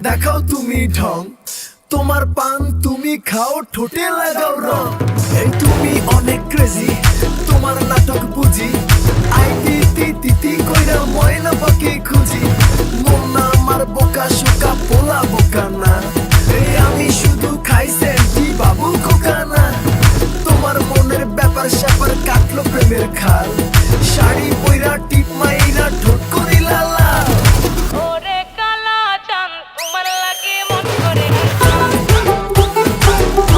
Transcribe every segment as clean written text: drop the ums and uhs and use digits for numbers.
দেখাও তুমি ঢং, তোমার পান তুমি খাও, ঠোঁটে লাগাও রং। এই তুমি অনেক ক্রেজি, তোমার নাটক বুঝি, আইতি তিতি কইরা ময়না পাখি খুঁজি। মন না আমার বোকা শোকা, পোলা বোকা না। এই আমি শুধু খাই সেন্টি, বাবু খোকা না। তোমার মনের ব্যাপার স্যাপার কাটলো প্রেমের খাল, শাড়ি পইরা টিপ মাইরা ঠোঁট করিলা লাল। ওরে কালা চাঁদ তোমার লাগে মন করে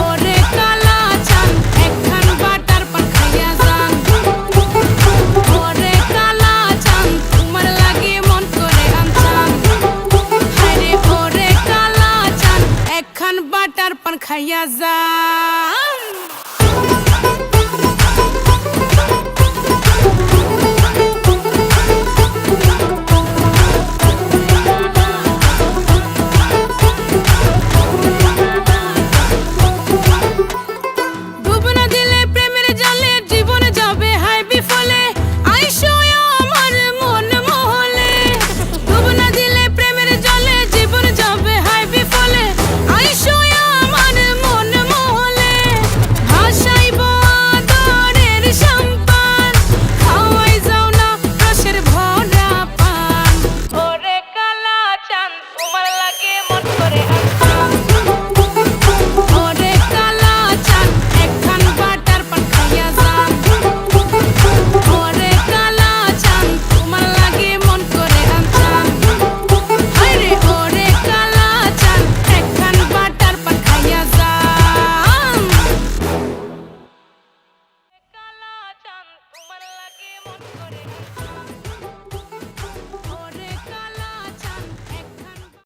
ওরে কালা চাঁদ একখান বাটার পান খাইয়া যান ওরে কালা চাঁদ তোমার লাগে মন করে আনচান হায়রে ওরে কালা চাঁদ একখান বাটার পান খাইয়া যান।